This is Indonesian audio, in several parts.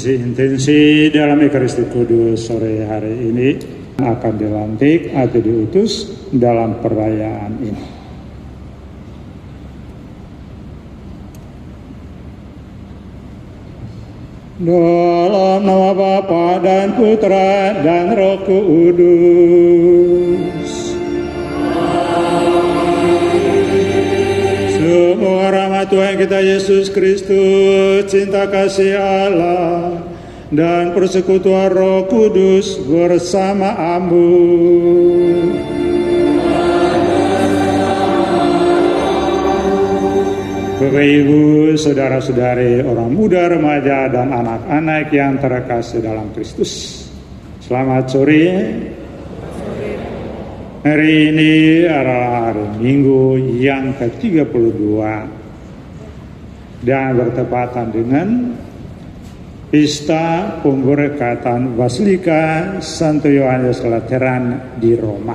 Intensi dalam Ekaristi Kudus sore hari ini akan dilantik atau diutus dalam perayaan ini. Dalam nama Bapa dan Putra dan Roh Kudus. Semua rahmat Tuhan kita Yesus Kristus, cinta kasih Allah, dan persekutuan Roh Kudus bersama ambu. Bapak Ibu, saudara-saudari, orang muda, remaja, dan anak-anak yang terkasih dalam Kristus, selamat sore. Hari ini adalah hari Minggu yang ke-32 dan bertepatan dengan Pesta Pemberkatan Basilika Santo Yohanes Lateran di Roma,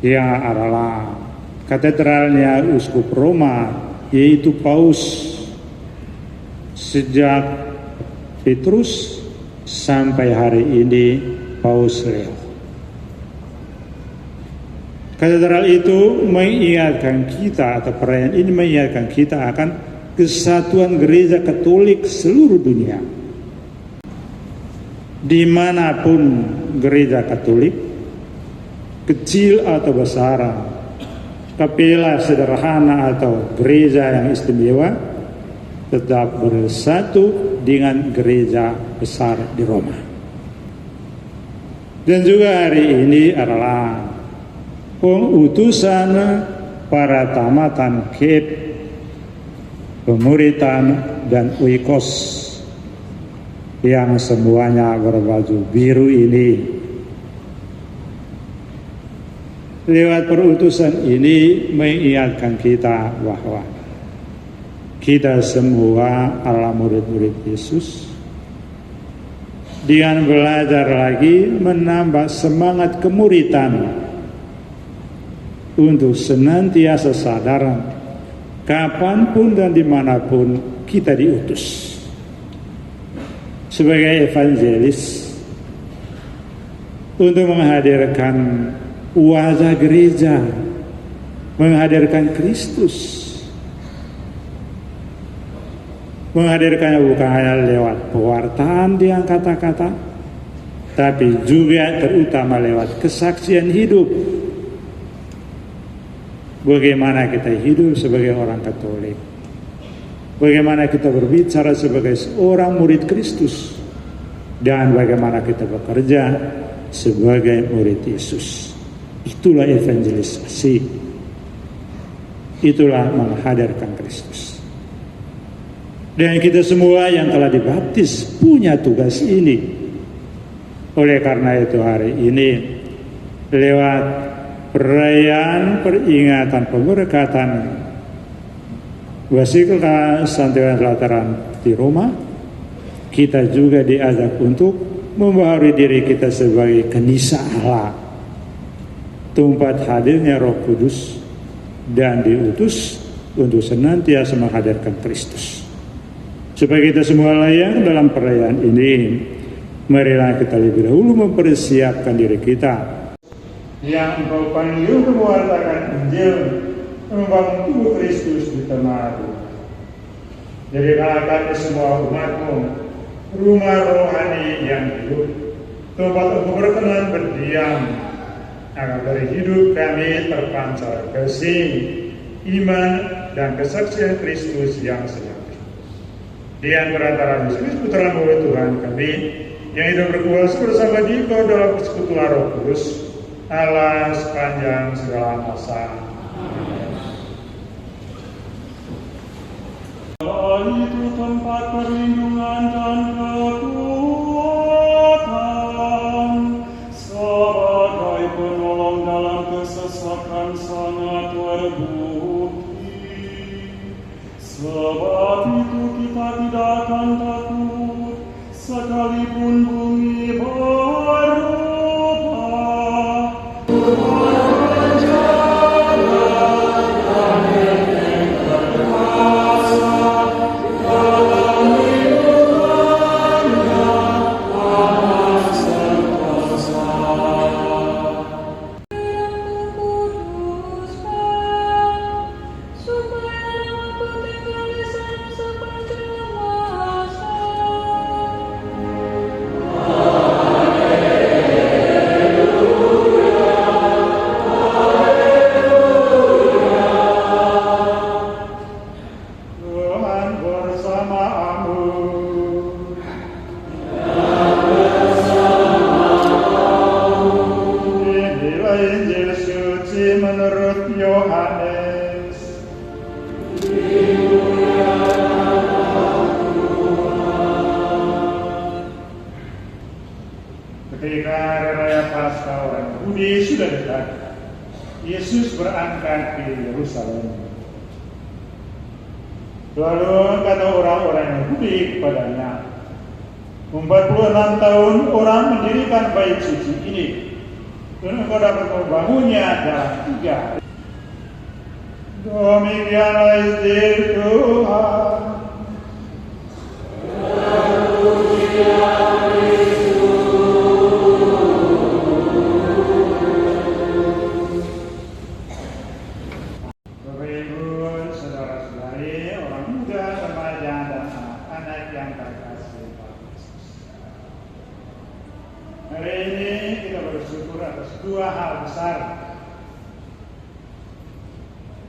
yang adalah katedralnya Uskup Roma, yaitu Paus, sejak Petrus sampai hari ini Paus Leo. Katedral itu mengingatkan kita, atau perayaan ini mengingatkan kita akan kesatuan gereja Katolik seluruh dunia. Dimanapun gereja Katolik, kecil atau besar, kapela sederhana atau gereja yang istimewa, tetap bersatu dengan gereja besar di Roma. Dan juga hari ini adalah pengutusan para tamatan KEP, pemuritan, dan uikos yang semuanya berbaju biru ini. Lewat perutusan ini mengingatkan kita bahwa kita semua adalah murid-murid Yesus. Dengan belajar lagi menambah semangat kemuritan untuk senantiasa sadar kapanpun dan dimanapun kita diutus sebagai evangelis untuk menghadirkan wajah gereja, menghadirkan Kristus, menghadirkannya bukan hanya lewat pewartaan dengan kata-kata, tapi juga terutama lewat kesaksian hidup. Bagaimana kita hidup sebagai orang Katolik, bagaimana kita berbicara sebagai seorang murid Kristus, dan bagaimana kita bekerja sebagai murid Yesus. Itulah evangelisasi, itulah menghadirkan Kristus. Dan kita semua yang telah dibaptis punya tugas ini. Oleh karena itu hari ini lewat perayaan peringatan pemberkatan Basilika Santiago Lateran di Roma, kita juga diajak untuk membaharui diri kita sebagai kanisa Allah, tempat hadirnya Roh Kudus dan diutus untuk senantiasa menghadirkan Kristus. Supaya kita semua layak dalam perayaan ini, marilah kita lebih dahulu mempersiapkan diri kita yang Engkau panggil untuk mewartakan Injil, membangun tubuh Kristus di tengah dunia. Jadikanlah kami semua umat-Mu rumah rohani yang hidup, tempat untuk berkenan berdiam, agar dari hidup kami terpancar kasih, iman, dan kesaksian Kristus yang sejati. Di antara Yesus Putra Tuhan kami, yang hidup berkuasa bersama Dikau dalam persekutuan Roh Kudus, Allah sepanjang segala masa. Itu tempat perlindungan dan kekuatan, sebagai penolong dalam kesesakan sangat terbukti. Sebab itu kita tidak akan takut, sekalipun bumi berubah. Ketika hari raya Paskah orang Yahudi sudah dekat, Yesus berangkat ke Yerusalem. Lalu kata orang-orang Yahudi kepadanya, 46 tahun orang mendirikan bait suci ini, dan engkau dapat membangunnya dalam 3 hari. Demikianlah Injil Tuhan. Hari ini kita bersyukur atas 2 hal besar.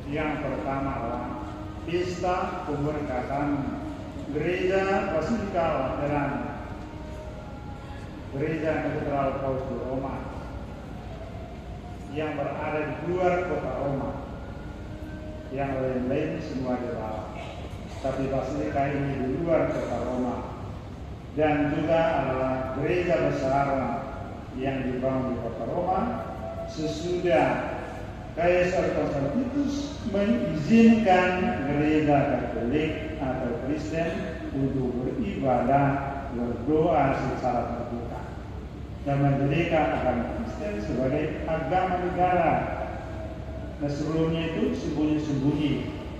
Yang pertama adalah pesta pemberkatan Gereja Basilika Lateran, Gereja Katedral Paus di Roma, yang berada di luar kota Roma. Yang lain-lain semua di dalam, tapi Basilika ini di luar kota Roma. Dan juga adalah gereja besar yang dibangun di kota Roma sesudah Kaisar Konstantinus mengizinkan gereja Katolik atau Kristen untuk beribadah, berdoa secara terbuka, dan menjadikan agama Kristen sebagai agama negara. Nah, sebelumnya itu sembunyi-sembunyi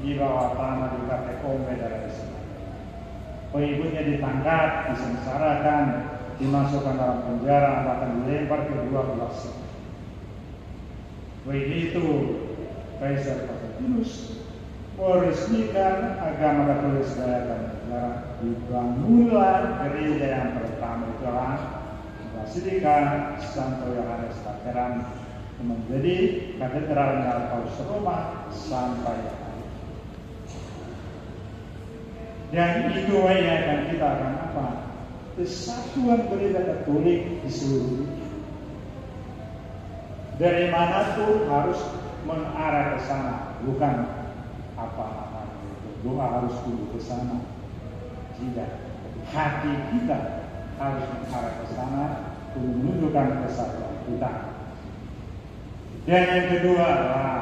di bawah tanah di katakombe dan lain-lain. Pengikutnya ditangkap, disengsarakan, dimasukkan dalam penjara, bahkan dilempar ke 12. Begitu Kaisar Konstantinus meresmikan agama Katolik sebagai negara, dibangunlah gereja yang pertama, itulah Basilika Santo Yohanes Lateran, menjadi katedralnya Paus Roma sampai hari ini. Dan itu yang akan kita akan apa? Kesatuan gereja Katolik di seluruh dunia. Dari manapun harus mengarah ke sana, bukan apa-apa doa harus tumbuh ke sana. Tidak, hati kita harus mengarah ke sana untuk menunjukkan kesatuan kita. Dan yang kedua adalah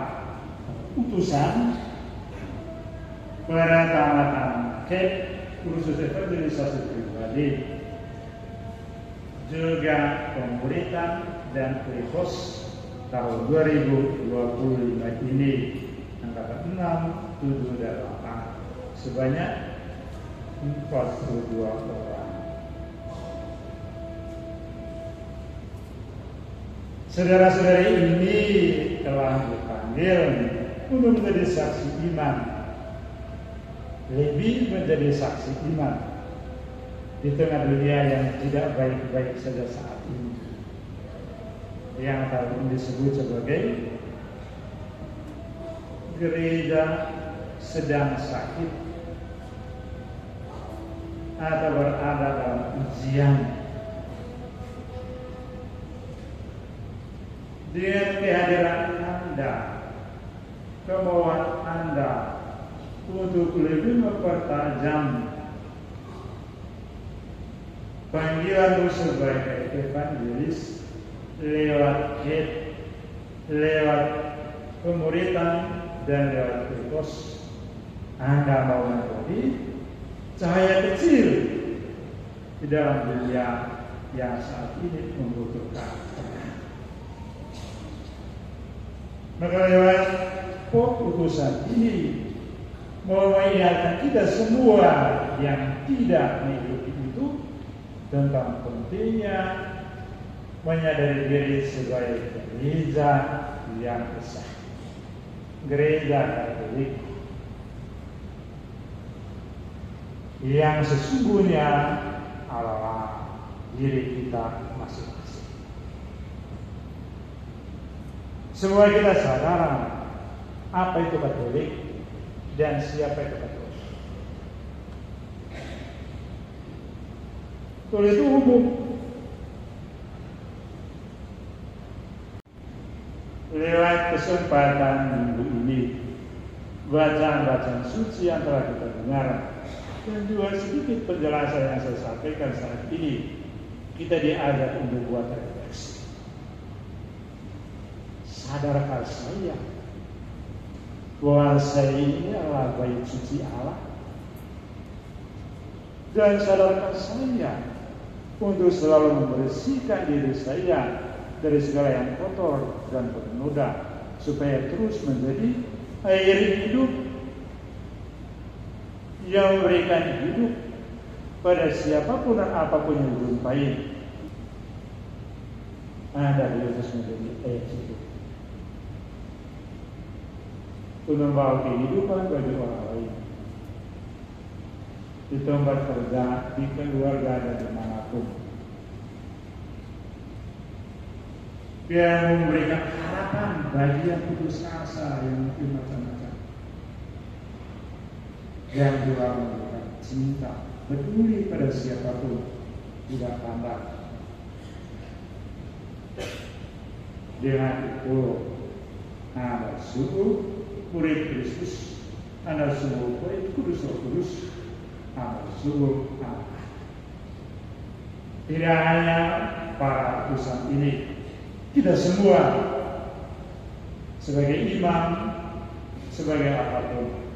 utusan pertama-tama kursus evangelisasi pribadi, juga pemuritan dan prekos tahun 2025 ini angkatan 6, 7, dan 8 sebanyak 42 orang. Saudara-saudari ini telah dipanggil untuk menjadi saksi iman, lebih menjadi saksi iman di tengah dunia yang tidak baik-baik saja saat ini, yang tahun disebut sebagai gereja sedang sakit atau berada dalam ujian. Dengan kehadiran Anda, kemauan Anda untuk lebih mempertajam panggilanmu sebagai evangelis lewat lewat pemuritan dan lewat prekos, Anda mau menjadi cahaya kecil di dalam dunia yang saat ini membutuhkan. Maka lewat utusan ini mau mengingatkan kita semua yang tidak mengikuti itu tentang pentingnya menyadari diri sebagai gereja yang besar, gereja Katolik yang sesungguhnya adalah diri kita masing-masing. Semua kita sadar apa itu Katolik dan siapa itu Katolik. Katolik itu umum. Lewat kesempatan minggu ini, bacaan-bacaan suci yang telah kita dengar, dan juga sedikit penjelasan yang saya sampaikan saat ini, kita diajak untuk buat refleksi. Sadarkah saya bahwa saya ini adalah bait suci Allah? Dan sadarkah saya untuk selalu membersihkan diri saya dari segala yang kotor dan bernoda, supaya terus menjadi air hidup yang memberikan hidup pada siapapun dan apapun yang dijumpai. Anda harus menjadi air hidup untuk membawa kehidupan bagi orang lain, di tempat kerja, di keluarga, dan dimanapun. Biar memberikan harapan bagi yang putus asa, yang mungkin macam-macam, yang juga memberikan cinta, peduli pada siapapun, tidak pandang. Dengan itu, Anda sungguh murid Kristus, Anda sungguh murid kudus, Anda sungguh anak. Tidak hanya para utusan ini, kita semua sebagai imam, sebagai apapun,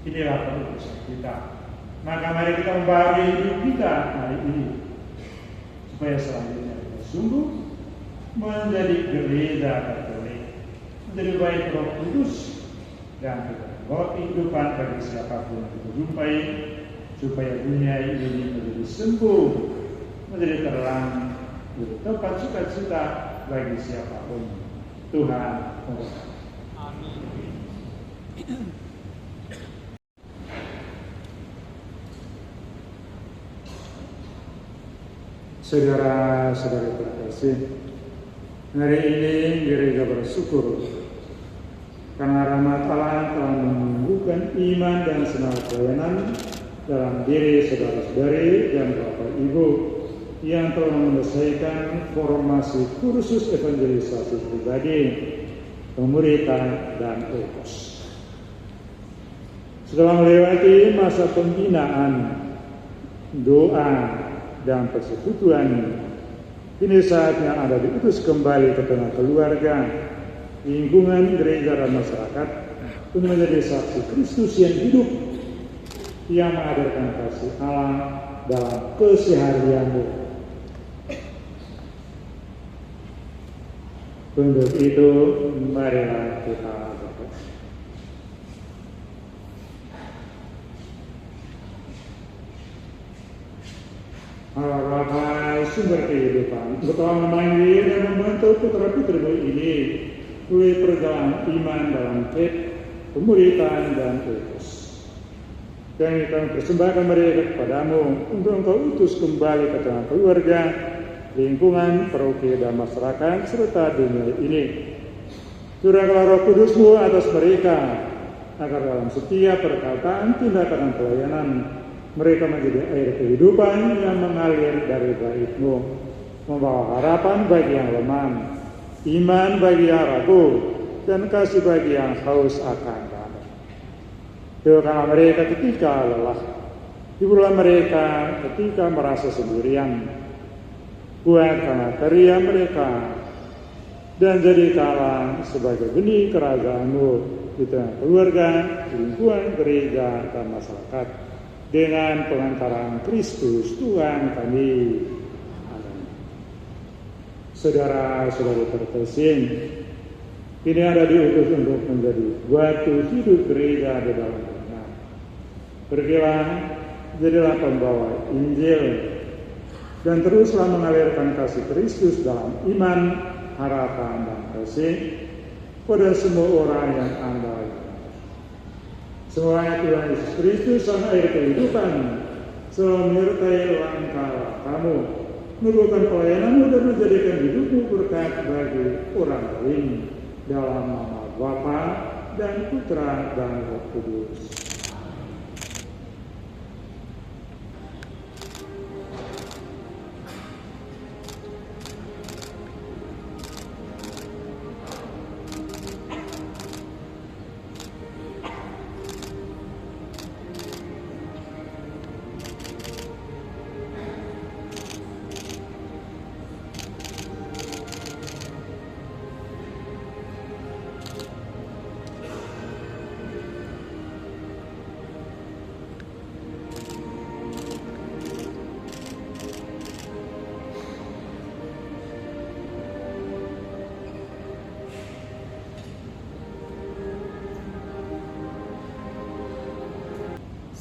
inilah utusan kita. Maka mari kita membaharui hidup kita hari ini, supaya selanjutnya kita sungguh menjadi gereja Katolik, menjadi bait Roh Kudus, dan kita membawa kehidupan bagi siapapun yang kita jumpai, supaya dunia ini menjadi sembuh, menjadi terang, menjadi tempat sukacita bagi siapapun. Tuhan memberkati. Amin. Saudara-saudari terkasih, hari ini gereja bersyukur Karena rahmat Allah telah menumbuhkan iman dan semangat pelayanan dalam diri saudara-saudari dan Bapak Ibu yang telah menyelesaikan formasi kursus evangelisasi pribadi, pemuritan, dan ekos. Setelah melewati masa pembinaan, doa, dan persekutuan, kini saatnya Anda diutus kembali ke tengah keluarga, lingkungan gereja dan masyarakat untuk menjadi saksi Kristus yang hidup, yang menghadirkan kasih Allah dalam keseharianmu. Untuk itu, marilah kita berdoa. Allah Bapa, sumber kehidupan, telah memanggil dan membantu putra-putrimu ini melalui perjalanan iman dalam faith, pemuritan, dan ekos. Dan kami persembahkan mereka kepadamu untuk Engkau utus kembali ke tengah keluarga, lingkungan, paroki, dan masyarakat serta dunia ini. Curahkanlah Roh Kudus-Mu atas mereka, agar dalam setiap perkataan, tindakan, dan pelayanan mereka menjadi air kehidupan yang mengalir dari bait-Mu, membawa harapan bagi yang lemah, iman bagi yang ragu, dan kasih bagi yang haus akan damai. Doakanlah mereka ketika lelah, hiburlah mereka ketika merasa sendirian, kuatkanlah karya mereka, dan jadikanlah sebagai benih kerajaan-Mu di tengah keluarga, lingkungan gereja, dan masyarakat, dengan pengantaran Kristus Tuhan kami. Saudara-saudari terkasih, kini Anda diutus untuk menjadi batu hidup gereja di dalam Tuhan. Pergilah, jadilah pembawa Injil, dan teruslah mengalirkan kasih Kristus dalam iman, harapan, dan kasih pada semua orang yang Anda layani. Semuanya Tuhan Yesus Kristus, Sang Air Kehidupan, selalu menyertai langkah kamu, meneguhkan pelayananmu, dan menjadikan hidupmu berkat bagi orang lain, dalam nama Bapa dan Putra dan Roh Kudus.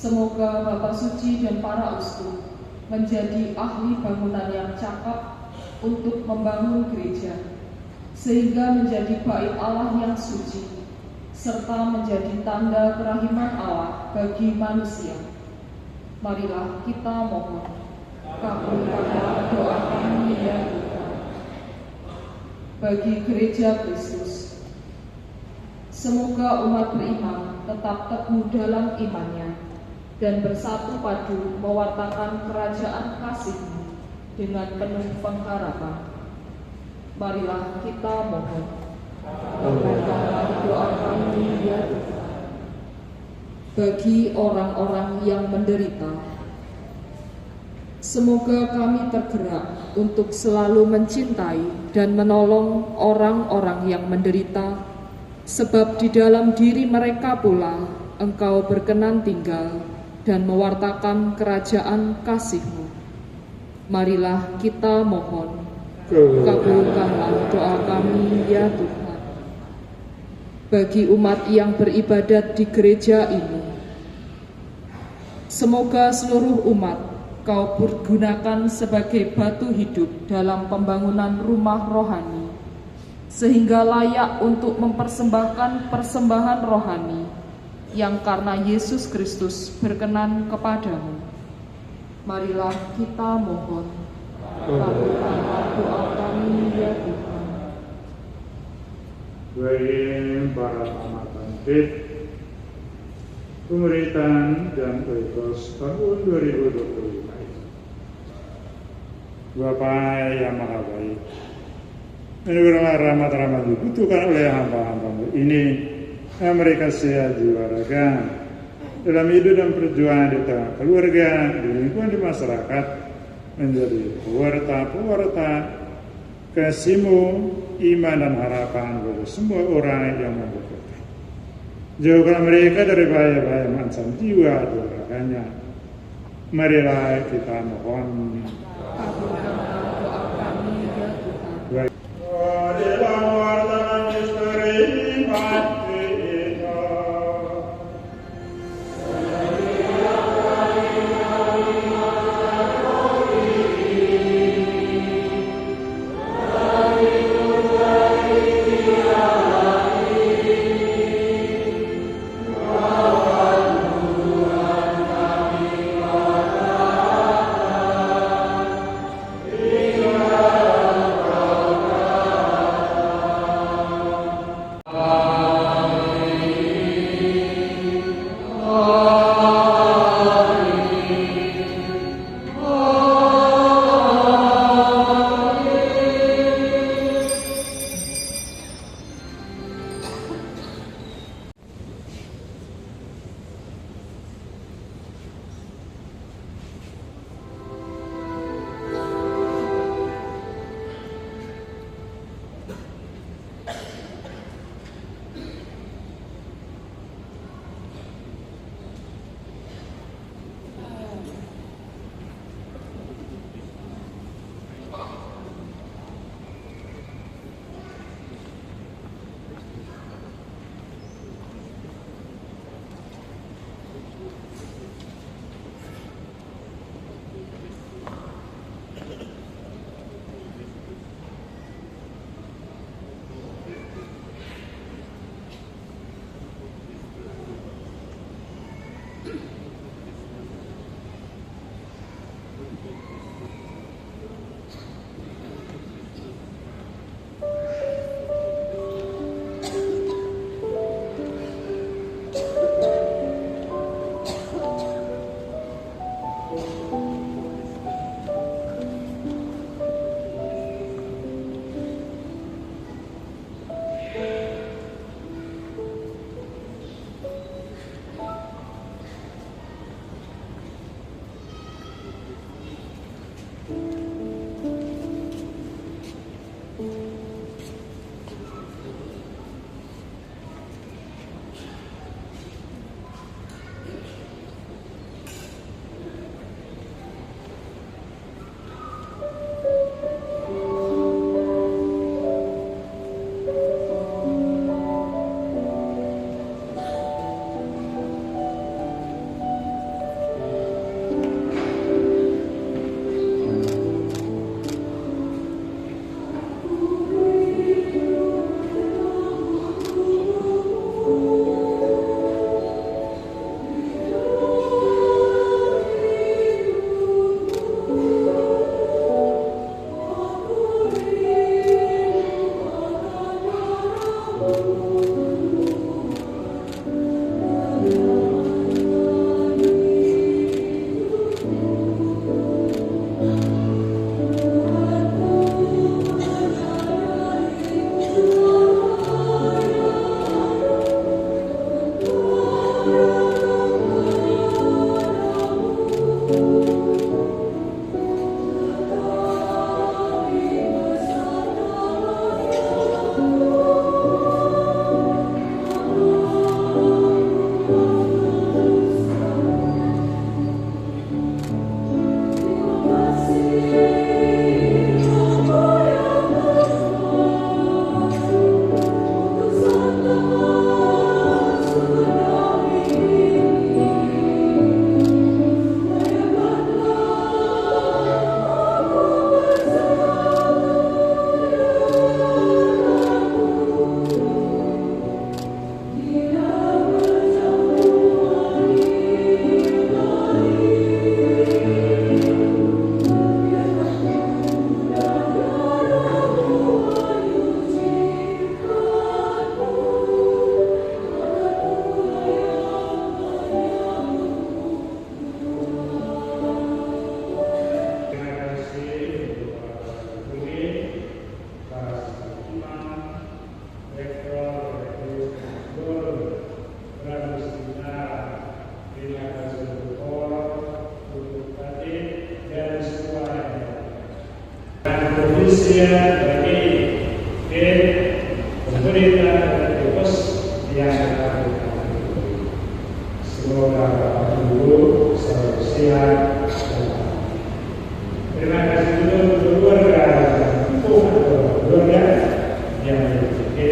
Semoga Bapak Suci dan para uskup menjadi ahli bangunan yang cakap untuk membangun gereja, sehingga menjadi bait Allah yang suci, serta menjadi tanda kerahiman Allah bagi manusia. Marilah kita mohon, kabulkanlah doa kami ya Tuhan. Bagi gereja Kristus, semoga umat beriman tetap teguh dalam imannya dan bersatu padu mewartakan kerajaan kasih-Mu dengan penuh pengharapan. Marilah kita mohon, kabulkanlah doa kami ya Tuhan. Bagi orang-orang yang menderita, semoga kami tergerak untuk selalu mencintai dan menolong orang-orang yang menderita, sebab di dalam diri mereka pula Engkau berkenan tinggal dan mewartakan kerajaan kasih-Mu. Marilah kita mohon, kabulkanlah doa kami ya Tuhan. Bagi umat yang beribadat di gereja ini, semoga seluruh umat Kau pergunakan sebagai batu hidup dalam pembangunan rumah rohani, sehingga layak untuk mempersembahkan persembahan rohani yang karena Yesus Kristus berkenan kepadamu. Marilah kita mohon, kabulkanlah doa kami ya Tuhan. Bagi para tamat Bangkit Pemerintahan dan Oikos tahun 2025 itu. Bapa yang Maha Baik, anugerahlah rahmat-rahmat dibutuhkan oleh hamba-hamba ini yang mereka sehat jiwa raga dalam hidup dan perjuangan di tengah keluarga, di lingkungan di masyarakat, menjadi pewarta kasihmu, iman dan harapan bagi semua orang yang membutuhkan. Jauhkan mereka dari bahaya-bahaya mengancam jiwa dan raganya. Marilah kita mohon. Kabulkanlah doa kami ya Tuhan. Marilah wartakan misteri iman kita. kepolisian, bagi pemerintah dan bos yang melakukan. Semoga Ibu selalu sehat. Terima kasih juga untuk keluarga yang memiliki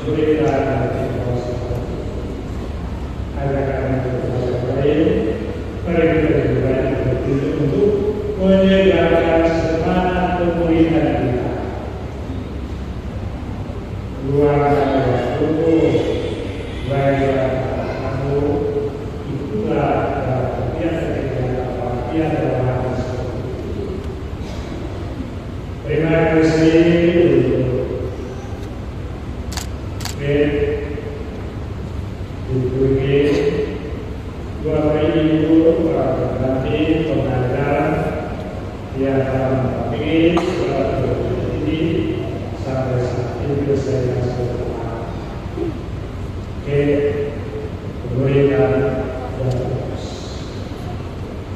berita dan agar lain mari kita juga untuk menyegarkan semangat pemulihan kita. Keluarga tubuh baik kamu itulah yang terima kasih untuk dua ibu nanti pengajar yang kami ini sampai saat ini saya sudah memberikan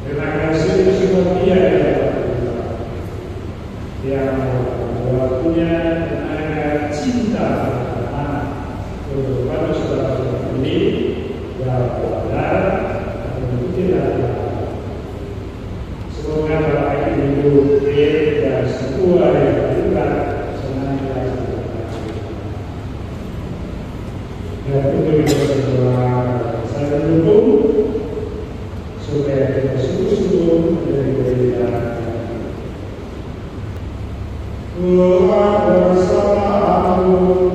terima kasih semua yang waktunya tenaga cinta untuk pada saudara ini yang benar mengikuti semoga Bapak Ibu dan semua yang juga senantiasa dan untuk berdoa saya mendukung supaya kita sungguh-sungguh menjadi berita Tuhan bersamamu.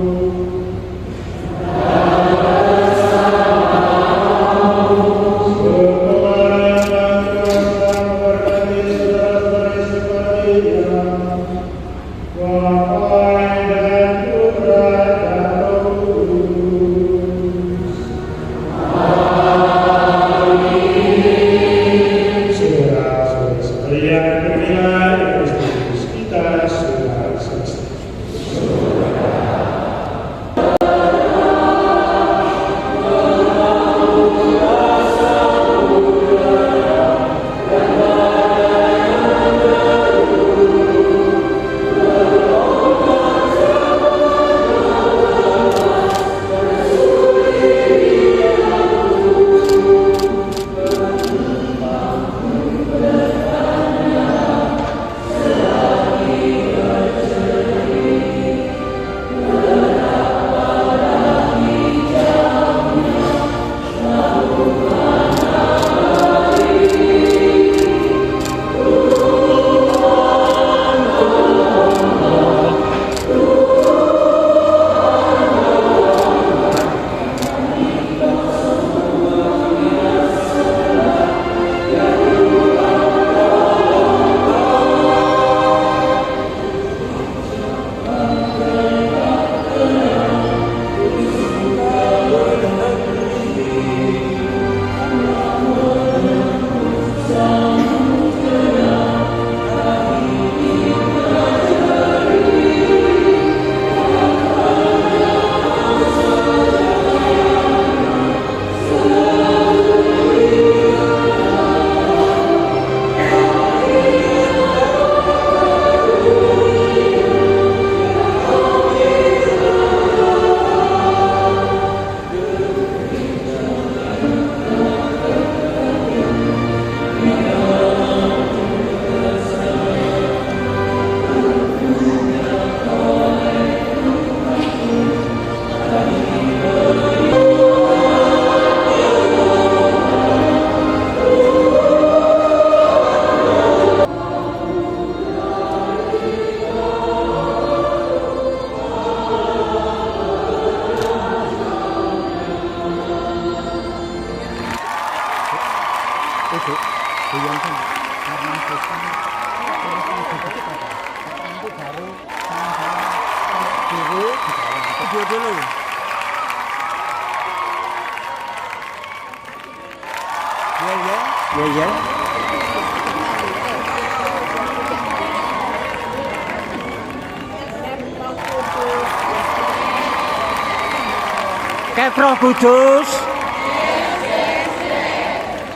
Keproh Kudus,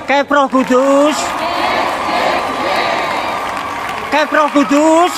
Keproh Kudus, Kek Roh Kudus.